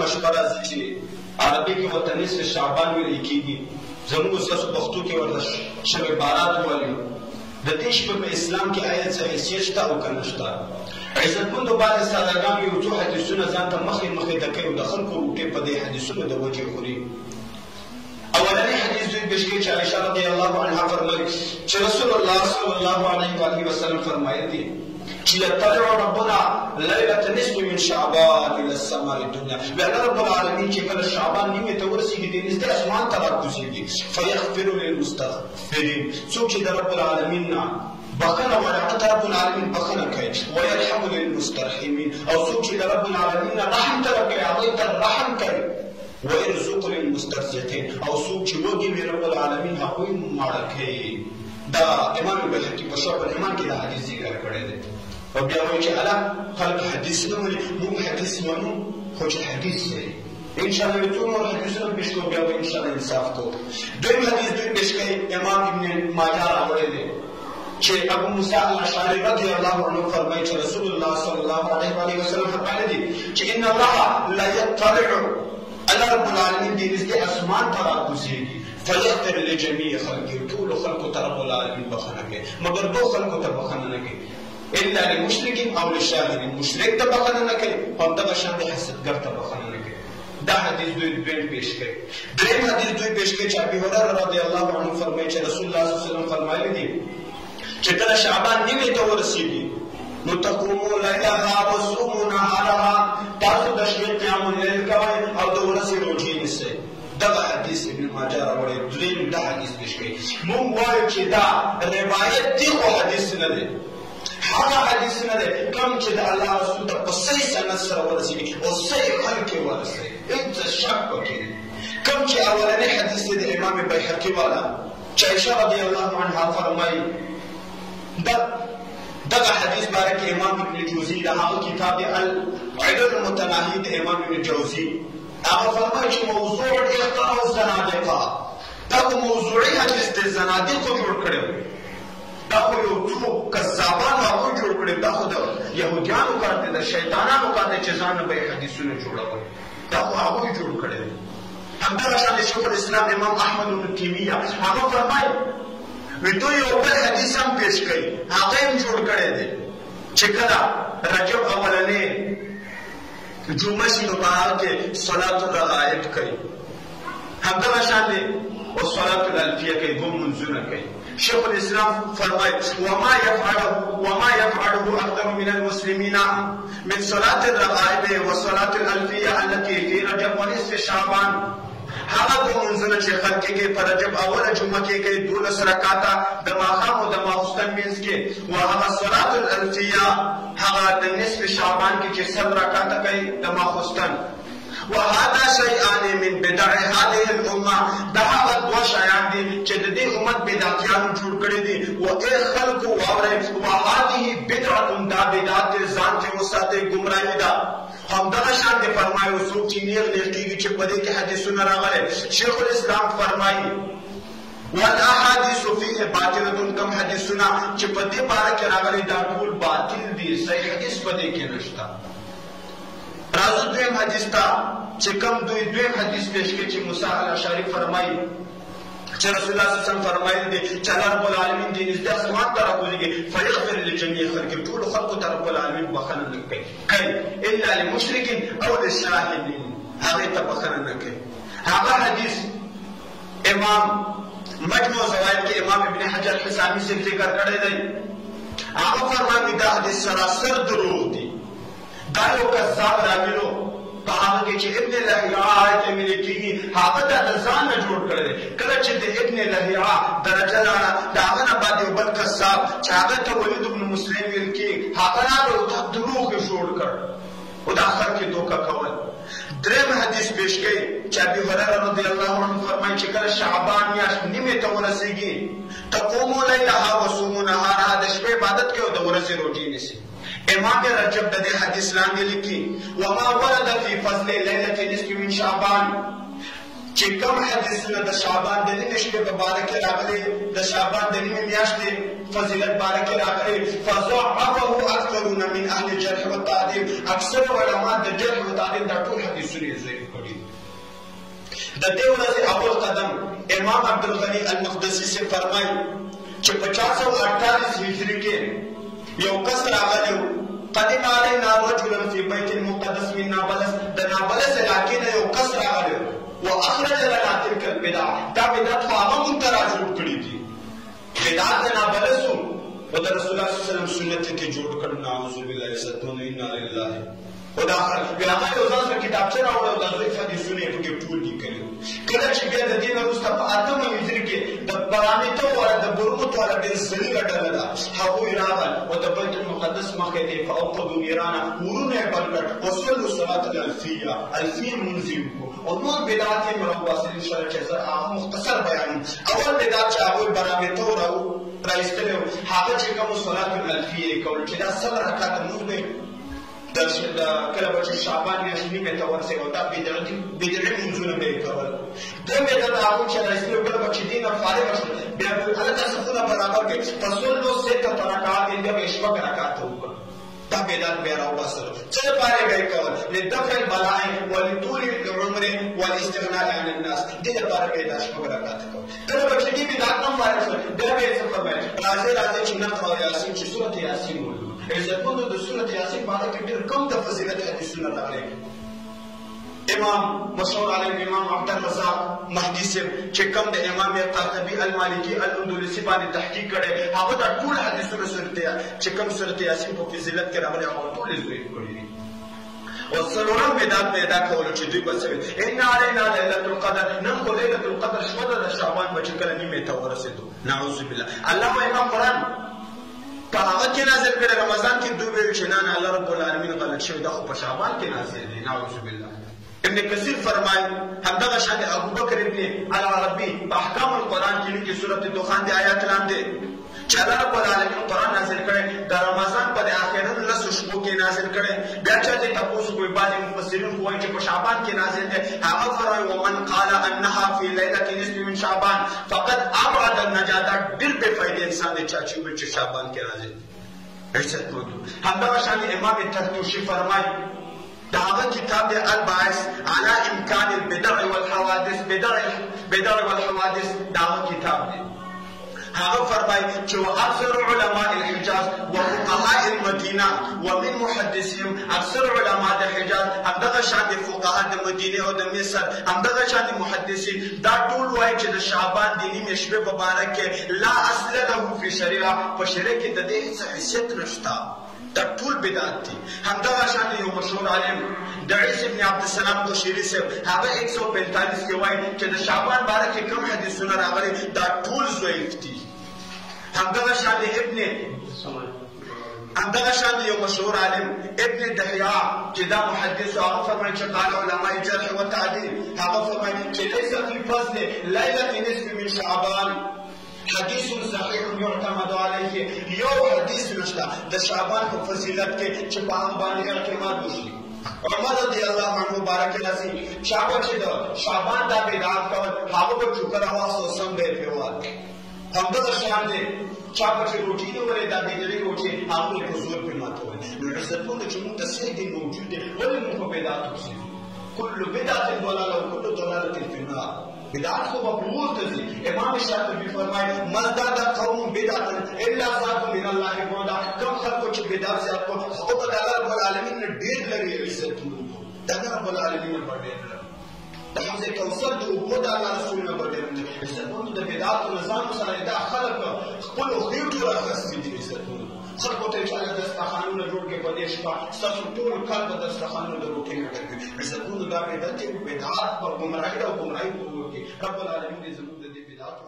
کومه شپه راځي چې عربي کې ورته نصف شعبان ویل کېږي، زموږ ستاسو پښتو کې ورته شب بارات وایو. د دې شپې په اسلام کې آیا څه حیثیت شته او که نه شته؟ عزتمندو بعضې سادهګانو یو څو حدیثونه ځان ته مخې ډکوي او د خلکو روټې په دې حدیثونو د وجې خوري. اولنی حدیث دوی پیش کوي چې عایشه رضی الله عنها فرمایي چې رسول الله صلی الله علیه و آله وسلم فرمایي دي چې یطلع ربنا لیلة نصف من شعبان الى السماء الدنیا. بیا رب العالمین چې کله شعبان نیمې ته ورسېږي د نږدې اسمان ته راکوزېږي، فیغفر للمستغفرین، څوک چې د رب العالمین نه بخنه غواړي هغه ته رب العالمین بخنه کوي، ویرحم للمسترحمین، او څوک چې د رب العالمین نه رحم طلب کوي هغوی ته رحم کوي، ويرزق للمسترزقين، او څوک چې وږي وي رب العالمین هغوی ماړه کوي. دا امام بهقي په شعب الایمان کې دا حدیث ذکر کړی دی. او بیا وایي چې اله خلک حدیث نه مني، موږ حدیث منو خو چې حدیث دی. انشاءالله ټول نور حدیثونه پیش کوو، بیا به انشاءالله انصاف کوو. دویم حدیث دوی پیش کوي امام ابن ماجه راوړی دی چې ابو موسی الاشعري رضی الله عنه فرمایي چې رسول الله صلی الله علیه و آله وسلم فرمایلی دي چې ان الله لا يطلع، الله رب العالمین دې نږدې اسمان ته راکوزېږي، فیغفر لجمیع خلقه، ټولو خلقو ته رب العالمین بخښنه کوي، مګر دو خلقو ته بخښنه نه کوي، الا لمشرک او لشاهد. مشرک ته بخښنه نه کوي، همدغه شان د حسدګر ته بخښنه نه کوي. دا حدیث دوی دویم پیش کوي. دریم حدیث دوی پیش کوي چې ابي هريره رضی الله عنه فرمایي چې رسول الله صلی الله علیه وسلم فرمایلی دي چې کله شعبان نیمې ته ورسېږي نو تقوموا لیلها وصوموا نهارها، تاسو د شپې قیام اللیل کوئ او د ورځې روژې نیسئ. دغه حدیث ابن ماجه راوړی. دریم دا حدیث پیش کوي. موږ وایو چې دا روایت دی خو حدیث نه دی، هغه حدیث نه دی کوم چې د الله رسول ته په صحیح سند سره ورسېږي او صحیح خلک یې ورسوي، هېڅ شک پکې نه. کوم چې اولنی حدیث دی د امام بیهقي والا چې عایشه رضی الله عنها فرمایي، دغه حدیث باره کې امام ابن جوزی د هغه کتاب دی العلل المتناهی د امام ابن جوزی هغه فرمایي چې موضوع اختار الزنادقه، دا خو موضوعي حدیث دی، زنادقو جوړ کړی، دا خو یو څو کذابانو هغوی جوړ کړی، دا خو د یهودیانو کار دی، د شیطانانو کار دی چې ځان نه به یې حدیثونه جوړول، دا خو هغوی جوړ کړی دی. همدغه شان د شیخ الاسلام امام احمد بن تیمیه هغه فرمایي دوی یو بل حدیث هم پیش کوي، هغه هم جوړ کړی دی چې کله رجب اولنې جمعه شي نو په هغه کې صلات الرغائب کوي، همدغه شان دی او صلات الالفیه کوي، دوه منځونه کوي. شیخ الاسلام فرمایي وما يفعله اكثر من المسلمين من صلاه الرغائب وصلاه الالفیه التي في رجب ونصف شعبان، هغه دوه منځونه چې خلک کوي په رجب اوله جمعه کې کوي 12 رکعاته د ماښام او د ماخوستن منځ کې، او هغه صلات الالفیه هغه د نصف شعبان کې چې 7 رکعاته کوي د ماخوستن. وهذا شيئان من بدع هذه الامه، دا هغه دوه شیان دي چې د دې امت بدعتیانو جوړ کړي دي. و ای خلکو واورئ، وهذه بدعه، دا بدعت ځان ته وساتئ، ګمراهي ده. همدغه شان دی فرمایي څوک چې نیغ کېږي چې په دې کې حدیثونه راغلي. شیخ الاسلام فرمایي والاحادیث فیه باطلة، کم حدیثونه چې په دې باره کې راغلي دا ټول باطل دي، صحیح حدیث په دې کې نشته. راځو دویم حدیث ته چې کوم دوی دویم حدیث پیش کوي چې موسی الاشعري فرمایي چې رسول الله صلی الله علیه وسلم فرمایلی دي چې الله رب العالمین دې نږدې اسمان ته راکوزېږي، فیغفر لجمیع خلقه، ټولو خلقو ته رب العالمین بخښنه نه کوي الا لمشرک او لشاهد، هغې ته بخښنه نه کوي. هغه حدیث امام مجموع زوائد کې امام ابن حجر حسامی سے ذکر کړی دی. هغه فرمایي دا حدیث سراسر دروغ دی، دا یو کذاب راویلو په هغه کې چې ابن لهیعه ته ویل کېږي، هغه دا د ځان نه جوړ کړی دی. کله چې د ابن لهیعه درجه لاړه د هغه نه بعد یو بل کذاب چې هغه ته ولید بن مسلم ویل کېږي، هغه راغی او دا دروغ یې جوړ کړ او دا خلک یې دوکه کول. دریم حدیث پیش کوي چې ابي هريره رضی الله عنه فرمایي چې کله شعبان میاشت نیمې ته ورسېږي، تقوموا لیلها وصوموا نهارها، د شپې عبادت کوي او د ورځې روژې نیسي. امام رجب د دې حدیث لاندې لیکي وما ورد فی فضل لیلة نصف من شعبان، چې کوم حدیثونه د شعبان د نیمې شپې په باره کې راغلي د شعبان د نیمې میاشتې فضیلت باره کې راغلي فضعفه اکثرون من اهل الجرح والتعدیل اکثر علما د جرح و تعدیل دا ټول حدیثونه یې ضعیف کړي. د دې ورځې اول قدم امام عبدالغني المقدسي سے فرمایي چې 548 هجري کې یو کس راغلی و قدم علینا رجل فی بیت مقدس من نابلس د نابلس علاقې نه یو کس راغلی و واخرج لنا تلك البدع دا بدعت خو هغه موږ ته راجوړ کړي دي بدعت د نابلس و د رسول الله صلی الله علیه وسلم سنت ته جوړ کړ نعوذ بالله ستون انا لله او دا بیا هغه یو ځان سره کتابچه راوړه او د ضعیف حدیثونه یې پکې ټول لیکلي کله چې بیا د دې نه وروسته په 8مه هجري کې د برامتو والا د برومتو والا ډېر ذلیله ډله ده هغوی راغل او د بیت المقدس مخې ته فاوقدوا نیرانه ورونه یې بل کړ وصلوا صلات الالفیه الفیه لمونځ یې وکړو او نور بدعات یې راوباسل انشاءالله چې زه هغه مختصر بیانوم. اول بدعت چې هغوی برامتو راایستلی و هغه چې کومو صلات الالفیه یې کول چې دا 100 رکعته لمونځ به کله به چې شعبان میاشت نیمې ته ورسېږي او دا بدعي لمونځونه به یې کول. دویم بدعت هغوی چې راایستلي و کله به چې دې نه فارغه شول بیا به هلته صفونه برابر کړي فصلوا 6 رکعات بیا به یې 6 رکعته وکړل. دا بدعت بیا راوباسل. څه لپاره به یې کول؟ لدفع البلاء ولطول العمر والاستغناء عن الناس. دې لپاره به یې دا 6 رکعته کول. کله به چې دې بدعت نه فارغ شول بیا به یې څه فرمایل راځئ چې نقرأ یاسین چې سورت یاسین ولولو. عزتمندو د سورت یاسین په اړه کې ډېر کم د فضیلت حدیثونه راغلي. امام مشهور عالم امام عبدالرزاق مهدي صاحب چې کوم د امام قرطبي المالکي الاندلسي باندې تحقیق کړی هغه دا ټول حدیثونه چې کوم سورت یاسین په فضیلت کې راغلي هغه ټول یې ضعیف کړي دي. او څلورم بدعت پیدا کولو چې دوی به څه وي ان علینا لیلة القدر نن خو لیلة القدر شپه ده د شعبان به چې کله نیمې ته ورسېدو نعوذ بالله. الله امام قرآن په هغه کې نازل کړی رمضان کې دوی ویل چې نه الله رب العالمین غلط شوی دا خو په شعبان کې نازل دی نعوذ بالله. ابن کثیر فرمایي همدغه شان ابوبکر ابن العربي په احکام القرآن کې لیکي سورت دخان دی آیات لاندې چې الله رب العالمین قرآن نازل کړی د رمضان په آخرت 10 شپو کې نازل کړی. بیا چې تاسو کوئی بعض مفسرین وایي چې په شعبان کې نازل دی هغه فرمایي ومن قال انها في ليله نصف من شعبان فقد ابعد النجاة. ډېر بې فایده انسان دی چې وایي چې شعبان کې نازل دی. عزتمندو همدغه شان امام طرطوشي فرمایي دا هغه کتاب دی الباعث على امکان البدع والحوادث بدع والحوادث دا هغه کتاب دی. هغه فرمایي چې اکثر علماء الحجاز وفقهاء المدینه ومن محدثهم اکثر علماء د حجاز همدغه شان د فقها د مدینه او د مصر همدغه شان د محدثین دا ټول وایي چې د شعبان د نیمې شپې په باره کې لا اصل له فی شریعه په شریعه کې د دې هیڅ حیثیت نشته. دا ټول بدعت دي. همدغه شان یو مشهور عالم د عیسی ابن عبدالسلام قشیری صاحب هغه 145 کې وایي چې د شعبان باره کې کوم حدیثونه راغلي دا ټول ضعیف دي. همدغه شان یو مشهور عالم ابن دحیه چې دا محدث هغه فرمایي چې قال علماء الجرح والتعدیل هغه فرمایي چې ليس في فضل ليله نصف من شعبان حدیث صحیح یعتمد علیه. یو حدیث نشته د شعبان په فضیلت کې چې په هغه باندې اعتماد وشي. عمر رضی الله عنه مبارک راځي چې د شعبان دا بدعت کول هغه به چوکر اواز او سم به پیوال همدغه شان دی چا به چې روټي نه ولې دا بدعي روټي هغه په زور په ماتول. نو عزتمنو چې موږ ته صحیح دین موجود دی ولې موږ په بدعت وسو كل بدعة ضلالة وكل ضلالة في النار. بدعت خو به پور ته ځي. امام شاطبي فرمایي ما ازداد قوم بدعة الا زادوا من الله بعدا. کوم خلکو چې بدعت زیات کړو هغه به د الله رب العالمین نه ډېر لرې عزتونه د الله رب العالمین نه به ډېر لرې د حوض کوثر د اوبو د الله رسول نه به ډېر لرې. عزتمندو د بدعتو نظام سره دا خلک خپلو خېټو راخستي دي. عزتمندو خلکو ته چې هغه دسترخوانونه جوړ کړي په دې شپه ستاسو ټول کال به دسترخوانونه د روټۍ نه ډک وي. عزتمندو دا بدعت په ګمراهۍ او ګمراهۍ په اور کې رب العالمین دې زموږ د دې بدعتو